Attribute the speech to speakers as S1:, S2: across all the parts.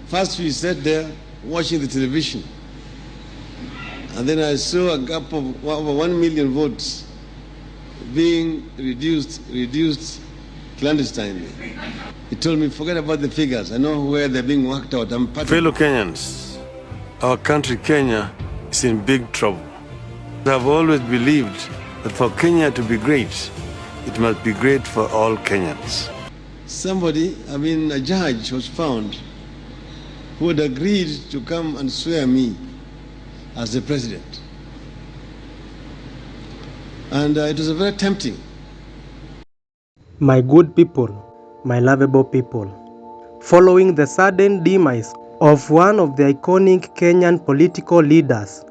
S1: First we sat there watching the television, and then I saw a gap of over 1 million votes being reduced clandestinely. He told me, forget about the figures. I know where they're being worked out. I'm part
S2: Fellow Kenyans, our country Kenya is in big trouble. I've always believed that for Kenya to be great, it must be great for all Kenyans.
S1: A judge was found who had agreed to come and swear me as the president. And it was very tempting.
S3: My good people, my lovable people, following the sudden demise of one of the iconic Kenyan political leaders,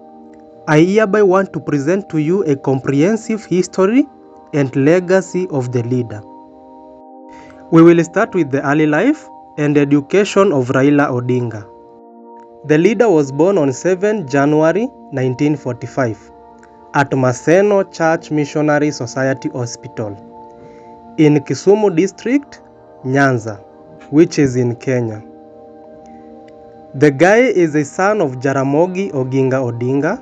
S3: I hereby want to present to you a comprehensive history and legacy of the leader. We will start with the early life and education of Raila Odinga. The leader was born on 7 January 1945 at Maseno Church Missionary Society Hospital in Kisumu District, Nyanza, which is in Kenya. The guy is a son of Jaramogi Oginga Odinga,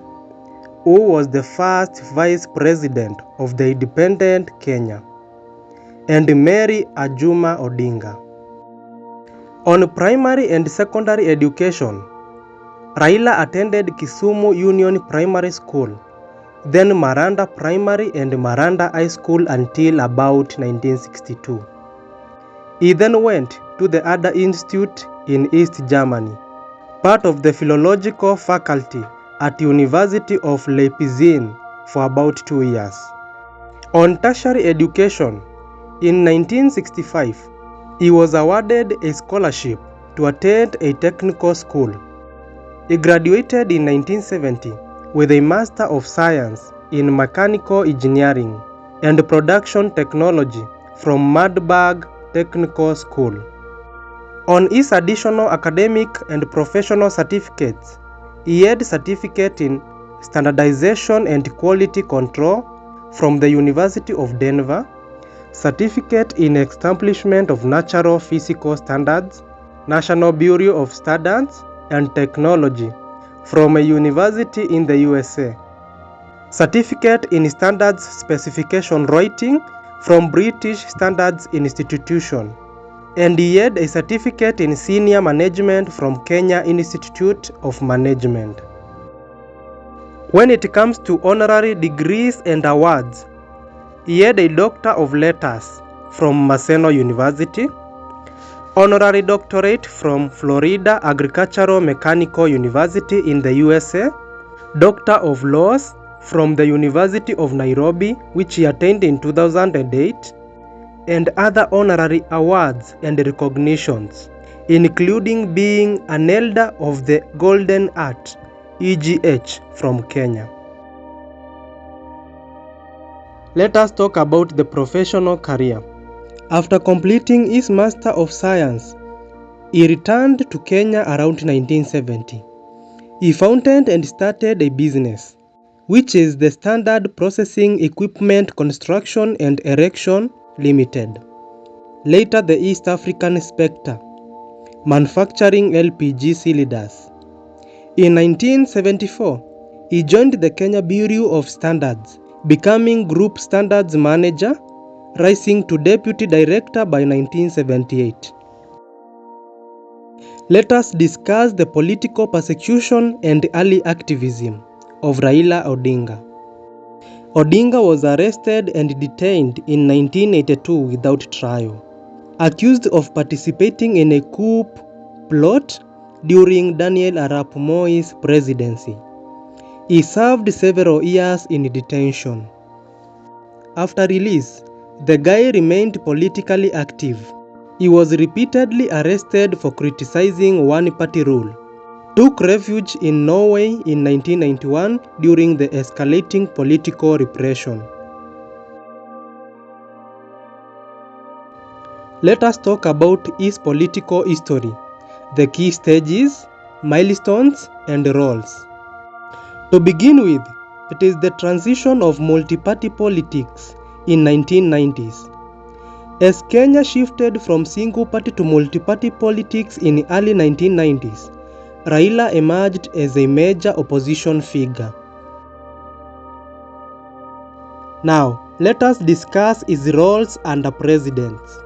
S3: who was the first vice president of the independent Kenya, and Mary Ajuma Odinga. On primary and secondary education, Raila attended Kisumu Union Primary School, then Maranda Primary and Maranda High School until about 1962. He then went to the Ada Institute in East Germany, part of the philological faculty at University of Leipzig for about 2 years. On tertiary education, in 1965, he was awarded a scholarship to attend a technical school. He graduated in 1970 with a Master of Science in Mechanical Engineering and Production Technology from Magdeburg Technical School. On his additional academic and professional certificates, he had certificate in Standardization and Quality Control from the University of Denver, certificate in Establishment of Natural Physical Standards, National Bureau of Standards and Technology from a university in the USA, certificate in Standards Specification Writing from British Standards Institution, and he had a certificate in Senior Management from Kenya Institute of Management. When it comes to honorary degrees and awards, he had a Doctor of Letters from Maseno University, honorary doctorate from Florida Agricultural Mechanical University in the USA, Doctor of Laws from the University of Nairobi, which he attained in 2008, and other honorary awards and recognitions, including being an Elder of the Golden Art, EGH, from Kenya. Let us talk about the professional career. After completing his Master of Science, he returned to Kenya around 1970. He founded and started a business, which is the Standard Processing Equipment Construction and Erection Limited, later the East African Spectre, manufacturing LPG cylinders. In 1974, he joined the Kenya Bureau of Standards, becoming Group Standards Manager, rising to Deputy Director by 1978. Let us discuss the political persecution and early activism of Raila Odinga. Odinga was arrested and detained in 1982 without trial, accused of participating in a coup plot during Daniel Arap Moi's presidency. He served several years in detention. After release, the guy remained politically active. He was repeatedly arrested for criticizing one-party rule, took refuge in Norway in 1991 during the escalating political repression. Let us talk about his political history, the key stages, milestones, and roles. To begin with, it is the transition of multi-party politics in 1990s. As Kenya shifted from single-party to multi-party politics in early 1990s, Raila emerged as a major opposition figure. Now, let us discuss his roles under presidents.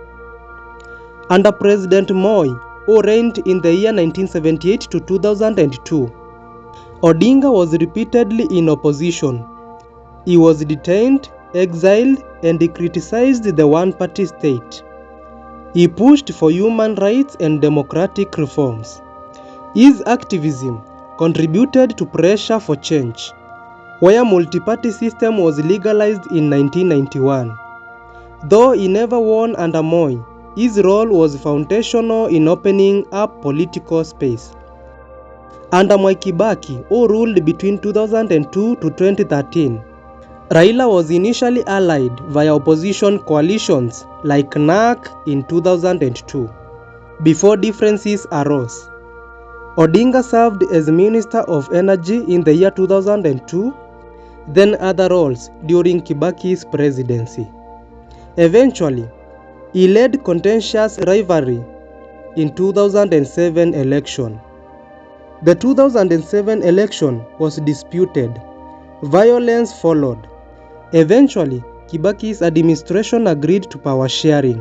S3: Under President Moi, who reigned in the year 1978 to 2002, Odinga was repeatedly in opposition. He was detained, exiled, and he criticized the one-party state. He pushed for human rights and democratic reforms. His activism contributed to pressure for change, where multi-party system was legalized in 1991. Though he never won under Moi, his role was foundational in opening up political space. Under Mwai Kibaki, who ruled between 2002 to 2013, Raila was initially allied via opposition coalitions like NARC in 2002, before differences arose. Odinga served as Minister of Energy in the year 2002, then other roles during Kibaki's presidency. Eventually, he led contentious rivalry in 2007 election. The 2007 election was disputed. Violence followed. Eventually, Kibaki's administration agreed to power sharing,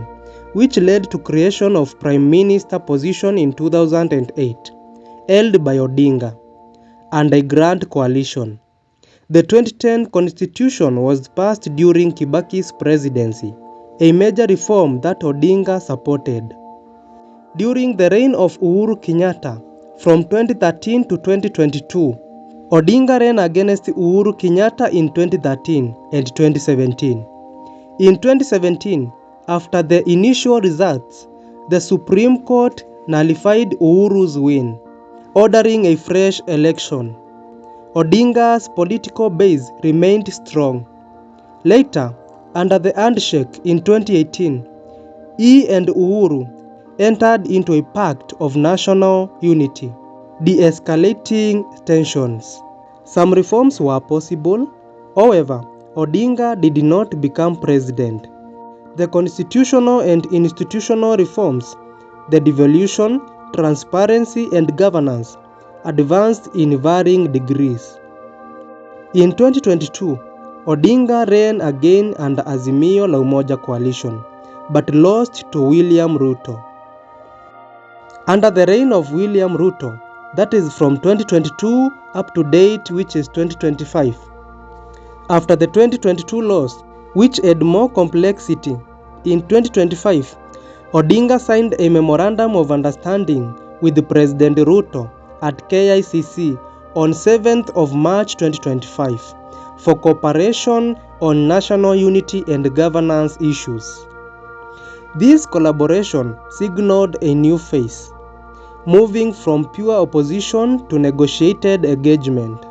S3: which led to creation of Prime Minister position in 2008, held by Odinga, and a grand coalition. The 2010 constitution was passed during Kibaki's presidency, a major reform that Odinga supported. During the reign of Uhuru Kenyatta, from 2013 to 2022, Odinga ran against Uhuru Kenyatta in 2013 and 2017. In 2017, after the initial results, the Supreme Court nullified Uhuru's win, ordering a fresh election. Odinga's political base remained strong. Later, under the handshake in 2018, he and Uhuru entered into a pact of national unity, de-escalating tensions. Some reforms were possible. However, Odinga did not become president. The constitutional and institutional reforms, the devolution, transparency, and governance advanced in varying degrees. In 2022, Odinga ran again under Azimio la Umoja coalition, but lost to William Ruto. Under the reign of William Ruto, that is from 2022 up to date, which is 2025. After the 2022 loss, which had more complexity, in 2025, Odinga signed a memorandum of understanding with President Ruto at KICC on 7th of March 2025 for cooperation on national unity and governance issues. This collaboration signaled a new phase, moving from pure opposition to negotiated engagement.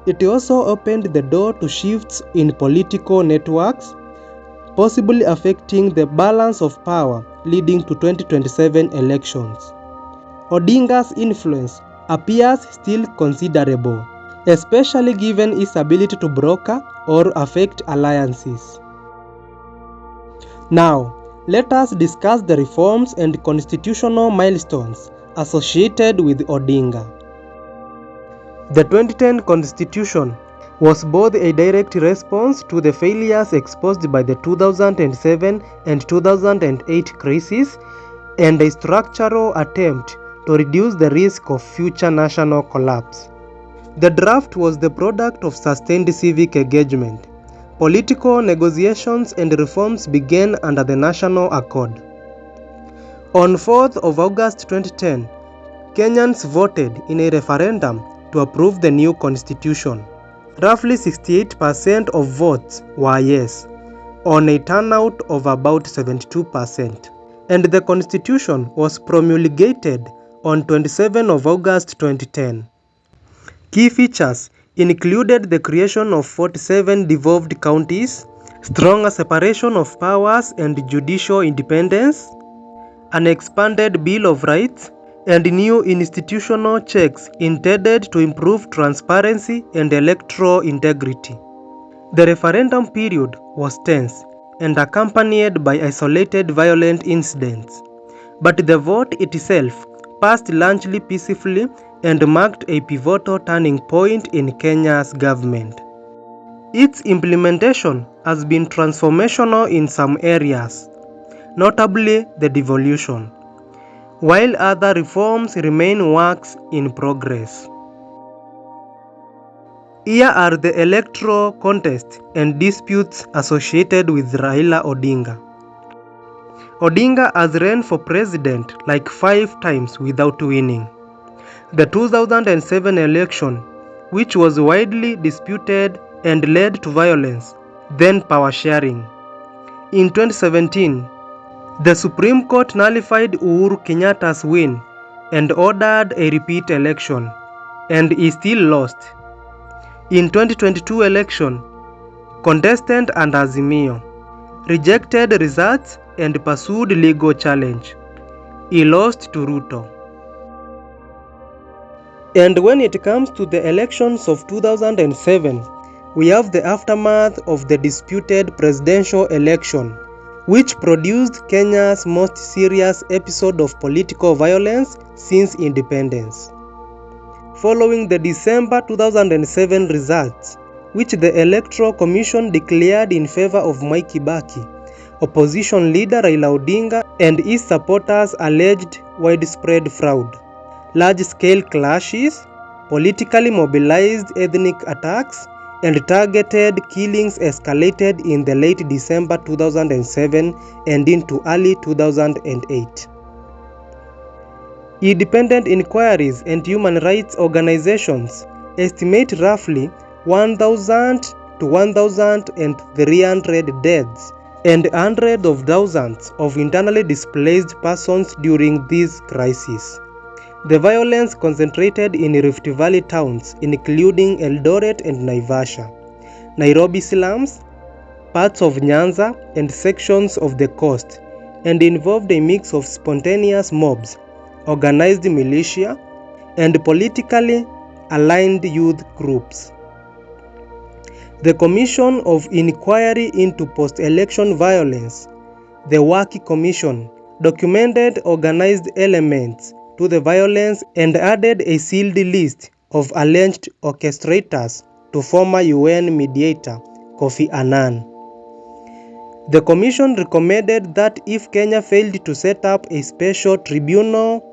S3: It also opened the door to shifts in political networks, possibly affecting the balance of power leading to 2027 elections. Odinga's influence appears still considerable, especially given his ability to broker or affect alliances. Now, let us discuss the reforms and constitutional milestones associated with Odinga. The 2010 Constitution was both a direct response to the failures exposed by the 2007 and 2008 crises and a structural attempt to reduce the risk of future national collapse. The draft was the product of sustained civic engagement. Political negotiations and reforms began under the National Accord. On 4th of August 2010, Kenyans voted in a referendum to approve the new constitution. Roughly 68% of votes were yes, on a turnout of about 72%. And the constitution was promulgated on 27 of August 2010. Key features included the creation of 47 devolved counties, stronger separation of powers and judicial independence, an expanded Bill of Rights, and new institutional checks intended to improve transparency and electoral integrity. The referendum period was tense, and accompanied by isolated violent incidents. But the vote itself passed largely peacefully and marked a pivotal turning point in Kenya's government. Its implementation has been transformational in some areas, notably the devolution, while other reforms remain works in progress. Here are the electoral contests and disputes associated with Raila Odinga. Odinga has run for president like 5 times without winning. The 2007 election, which was widely disputed and led to violence, then power sharing. In 2017, the Supreme Court nullified Uhuru Kenyatta's win and ordered a repeat election, and he still lost. In 2022 election, contestant and Azimio rejected results and pursued legal challenge. He lost to Ruto. And when it comes to the elections of 2007, we have the aftermath of the disputed presidential election, which produced Kenya's most serious episode of political violence since independence. Following the December 2007 results, which the Electoral Commission declared in favor of Mwai Kibaki, opposition leader Raila Odinga and his supporters alleged widespread fraud, large-scale clashes, politically mobilized ethnic attacks, and targeted killings escalated in the late December 2007 and into early 2008. Independent inquiries and human rights organizations estimate roughly 1,000 to 1,300 deaths and hundreds of thousands of internally displaced persons during this crisis. The violence concentrated in Rift Valley towns including Eldoret and Naivasha, Nairobi slums, parts of Nyanza and sections of the coast, and involved a mix of spontaneous mobs, organized militia, and politically aligned youth groups. The Commission of Inquiry into Post-Election Violence, the WAKI Commission, documented organized elements to the violence and added a sealed list of alleged orchestrators to former UN mediator Kofi Annan. The Commission recommended that if Kenya failed to set up a special tribunal,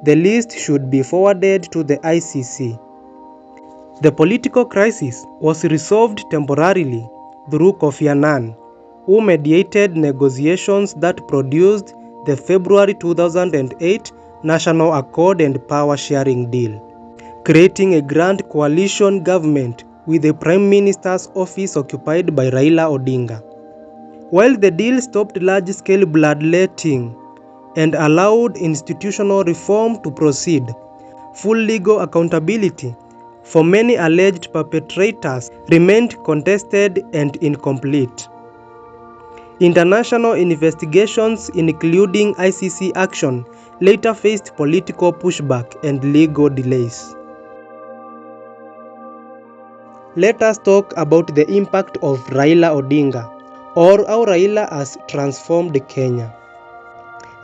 S3: the list should be forwarded to the ICC. The political crisis was resolved temporarily through Kofi Annan, who mediated negotiations that produced the February 2008 National Accord and Power Sharing Deal, creating a grand coalition government with the Prime Minister's office occupied by Raila Odinga. While the deal stopped large-scale bloodletting and allowed institutional reform to proceed, full legal accountability for many alleged perpetrators remained contested and incomplete. International investigations, including ICC action, later faced political pushback and legal delays. Let us talk about the impact of Raila Odinga, or how Raila has transformed Kenya.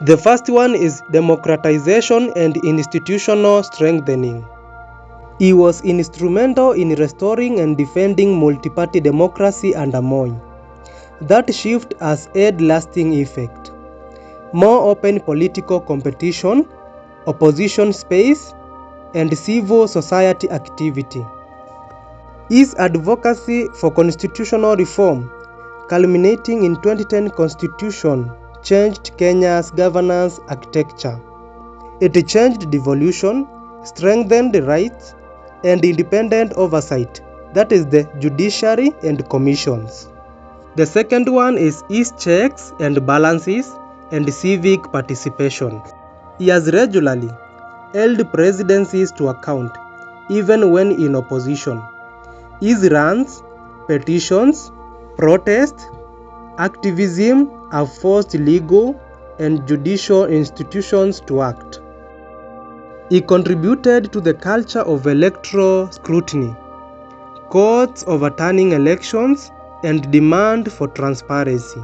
S3: The first one is democratization and institutional strengthening. He was instrumental in restoring and defending multi-party democracy under Moi. That shift has had lasting effect. More open political competition, opposition space, and civil society activity. His advocacy for constitutional reform, culminating in 2010 Constitution, changed Kenya's governance architecture. It changed devolution, strengthened rights, and independent oversight, that is the judiciary and commissions. The second one is his checks and balances and civic participation. He has regularly held presidencies to account, even when in opposition. His rants, petitions, protests, activism have forced legal and judicial institutions to act. He contributed to the culture of electoral scrutiny, courts overturning elections, and demand for transparency.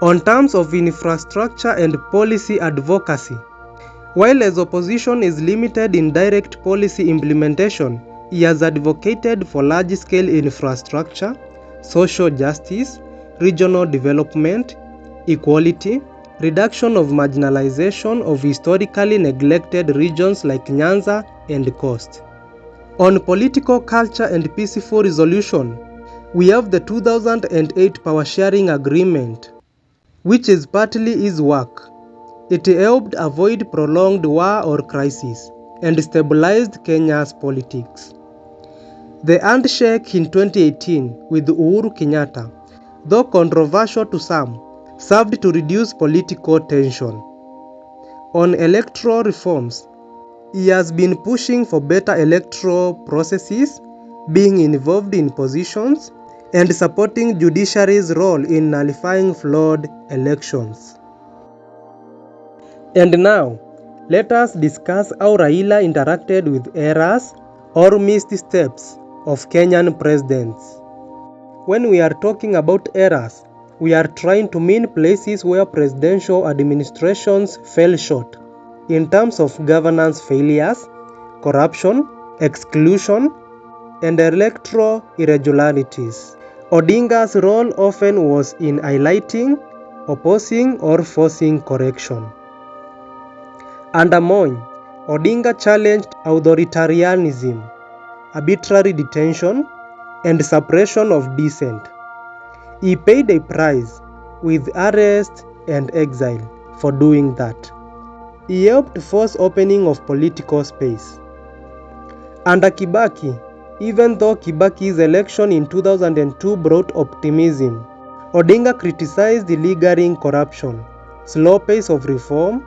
S3: On terms of infrastructure and policy advocacy, while as opposition is limited in direct policy implementation, he has advocated for large-scale infrastructure, social justice, regional development, equality, reduction of marginalization of historically neglected regions like Nyanza and Coast. On political culture and peaceful resolution, we have the 2008 Power Sharing Agreement, which is partly his work. It helped avoid prolonged war or crisis and stabilized Kenya's politics. The handshake in 2018 with Uhuru Kenyatta, though controversial to some, served to reduce political tension. On electoral reforms, he has been pushing for better electoral processes, being involved in positions, and supporting judiciary's role in nullifying flawed elections. And now, let us discuss how Raila interacted with errors or missed steps of Kenyan presidents. When we are talking about errors, we are trying to mean places where presidential administrations fell short in terms of governance failures, corruption, exclusion, and electoral irregularities. Odinga's role often was in highlighting, opposing, or forcing correction. Under Moi, Odinga challenged authoritarianism, arbitrary detention, and suppression of dissent. He paid a price with arrest and exile for doing that. He helped force opening of political space. Under Kibaki, even though Kibaki's election in 2002 brought optimism, Odinga criticized the lingering corruption, slow pace of reform,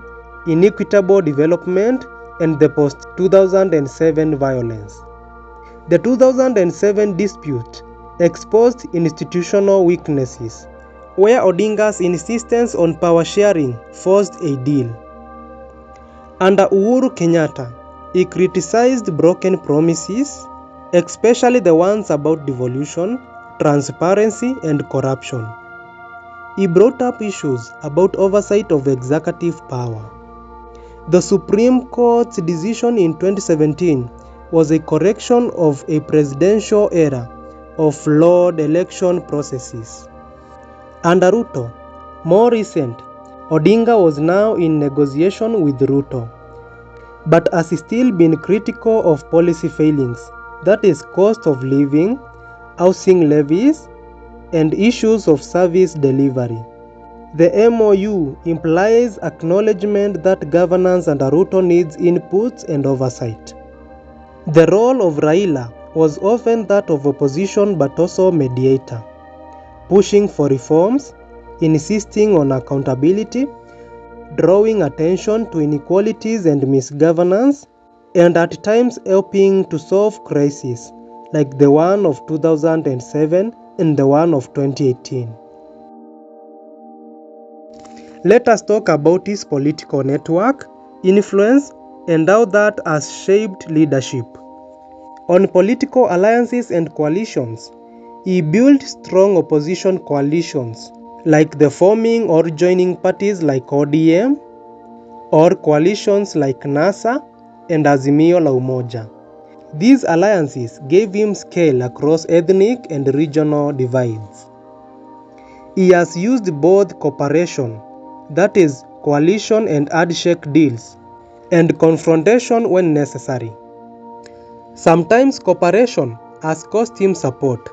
S3: inequitable development, and the post-2007 violence. The 2007 dispute exposed institutional weaknesses, where Odinga's insistence on power sharing forced a deal. Under Uhuru Kenyatta, he criticized broken promises, especially the ones about devolution, transparency, and corruption. He brought up issues about oversight of executive power. The Supreme Court's decision in 2017 was a correction of a presidential error of flawed election processes. Under Ruto, more recent, Odinga was now in negotiation with Ruto, but has still been critical of policy failings, that is, cost of living, housing levies, and issues of service delivery. The MOU implies acknowledgement that governance under Ruto needs inputs and oversight. The role of Raila was often that of opposition but also mediator, pushing for reforms, insisting on accountability, drawing attention to inequalities and misgovernance, and at times helping to solve crises like the one of 2007 and the one of 2018. Let us talk about his political network, influence, and how that has shaped leadership. On political alliances and coalitions, he built strong opposition coalitions, like the forming or joining parties like ODM, or coalitions like NASA and Azimio la Umoja. These alliances gave him scale across ethnic and regional divides. He has used both cooperation, that is, coalition and handshake deals, and confrontation when necessary. Sometimes cooperation has cost him support,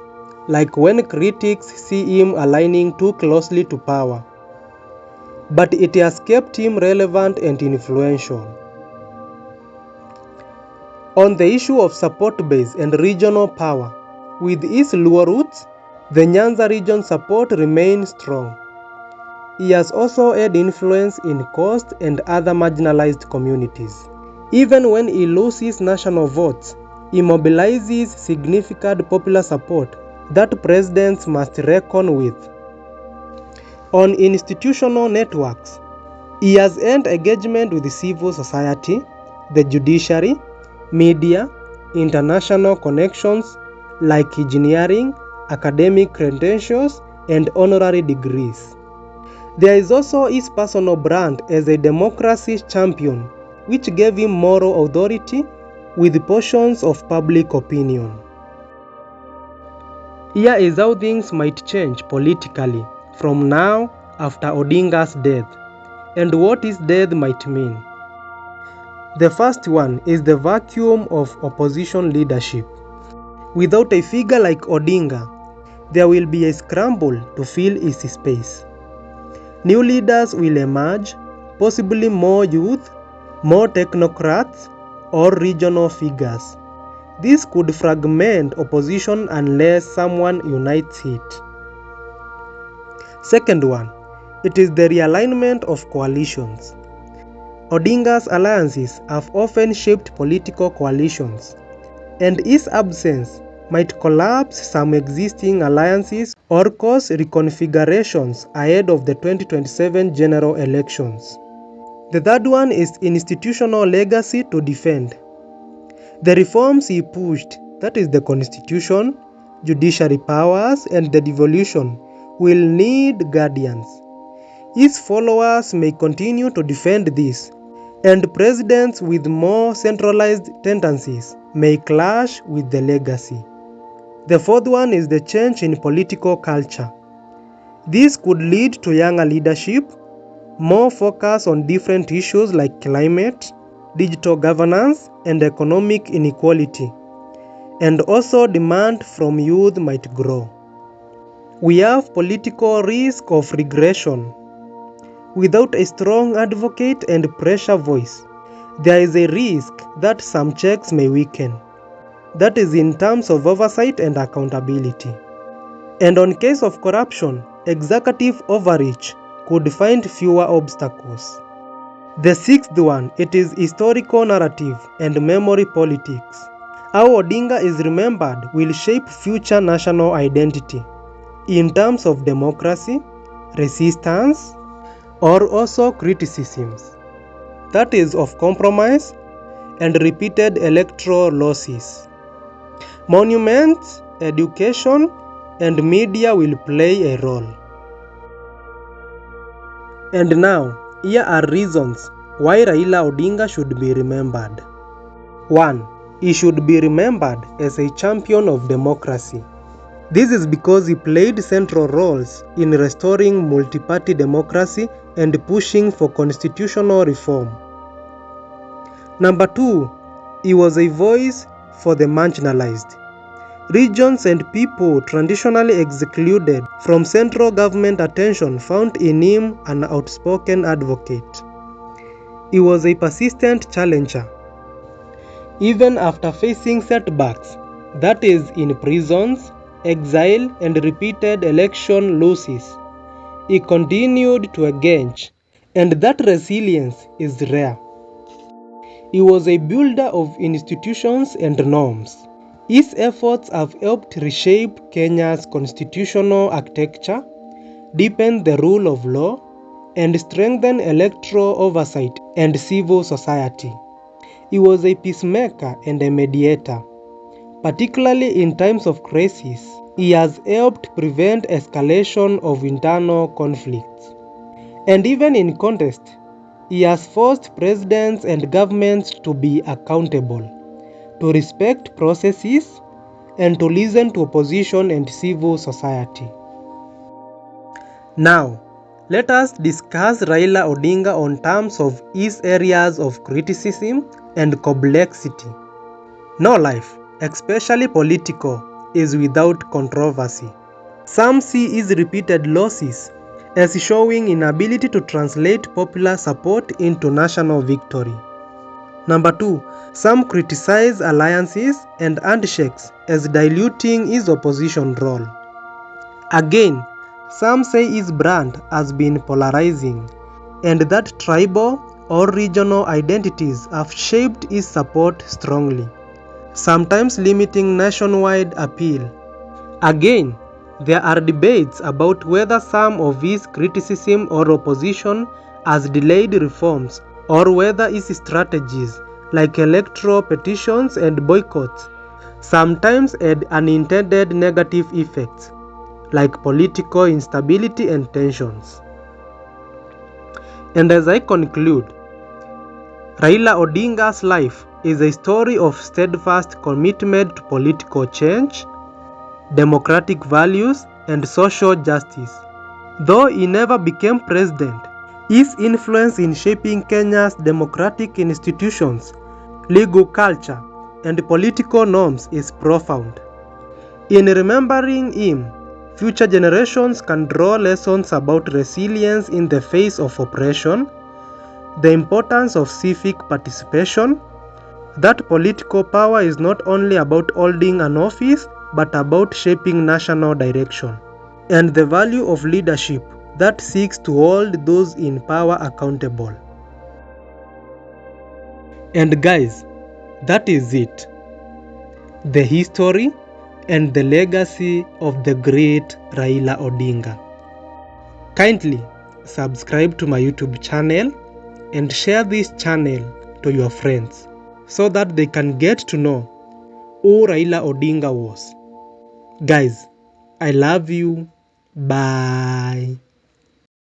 S3: like when critics see him aligning too closely to power. But it has kept him relevant and influential. On the issue of support base and regional power, with his Luo roots, the Nyanza region support remains strong. He has also had influence in Coast and other marginalized communities. Even when he loses national votes, he mobilizes significant popular support that presidents must reckon with. On institutional networks, he has earned engagement with civil society, the judiciary, media, international connections like engineering, academic credentials, and honorary degrees. There is also his personal brand as a democracy champion, which gave him moral authority with portions of public opinion. Here is how things might change politically from now after Odinga's death, and what his death might mean. The first one is the vacuum of opposition leadership. Without a figure like Odinga, there will be a scramble to fill his space. New leaders will emerge, possibly more youth, more technocrats, or regional figures. This could fragment opposition unless someone unites it. Second one, it is the realignment of coalitions. Odinga's alliances have often shaped political coalitions, and his absence might collapse some existing alliances or cause reconfigurations ahead of the 2027 general elections. The third one is institutional legacy to defend. The reforms he pushed, that is the constitution, judiciary powers, and the devolution, will need guardians. His followers may continue to defend this, and presidents with more centralized tendencies may clash with the legacy. The fourth one is the change in political culture. This could lead to younger leadership, more focus on different issues like climate, digital governance, and economic inequality, and also demand from youth might grow. We have political risk of regression. Without a strong advocate and pressure voice, there is a risk that some checks may weaken. That is in terms of oversight and accountability. And on case of corruption, executive overreach could find fewer obstacles. The sixth one, it is historical narrative and memory politics. How Odinga is remembered will shape future national identity in terms of democracy, resistance, or also criticisms. That is of compromise and repeated electoral losses. Monuments, education, and media will play a role. And now, here are reasons why Raila Odinga should be remembered. 1. He should be remembered as a champion of democracy. This is because he played central roles in restoring multiparty democracy and pushing for constitutional reform. Number 2, he was a voice for the marginalized. Regions and people traditionally excluded from central government attention found in him an outspoken advocate. He was a persistent challenger. Even after facing setbacks, that is in prisons, exile, and repeated election losses, he continued to engage, and that resilience is rare. He was a builder of institutions and norms. His efforts have helped reshape Kenya's constitutional architecture, deepen the rule of law, and strengthen electoral oversight and civil society. He was a peacemaker and a mediator. Particularly in times of crisis, he has helped prevent escalation of internal conflicts. And even in contest, he has forced presidents and governments to be accountable, to respect processes, and to listen to opposition and civil society. Now, let us discuss Raila Odinga on terms of his areas of criticism and complexity. No life, especially political, is without controversy. Some see his repeated losses as showing inability to translate popular support into national victory. Number 2, some criticize alliances and handshakes as diluting his opposition role. Again, some say his brand has been polarizing, and that tribal or regional identities have shaped his support strongly, sometimes limiting nationwide appeal. Again, there are debates about whether some of his criticism or opposition has delayed reforms, or whether his strategies like electoral petitions and boycotts sometimes had unintended negative effects like political instability and tensions. And as I conclude, Raila Odinga's life is a story of steadfast commitment to political change, democratic values, and social justice. Though he never became president, his influence in shaping Kenya's democratic institutions, legal culture, and political norms is profound. In remembering him, future generations can draw lessons about resilience in the face of oppression, the importance of civic participation, that political power is not only about holding an office but about shaping national direction, and the value of leadership that seeks to hold those in power accountable. And guys, that is it. The history and the legacy of the great Raila Odinga. Kindly subscribe to my YouTube channel and share this channel to your friends so that they can get to know who Raila Odinga was. Guys, I love you. Bye.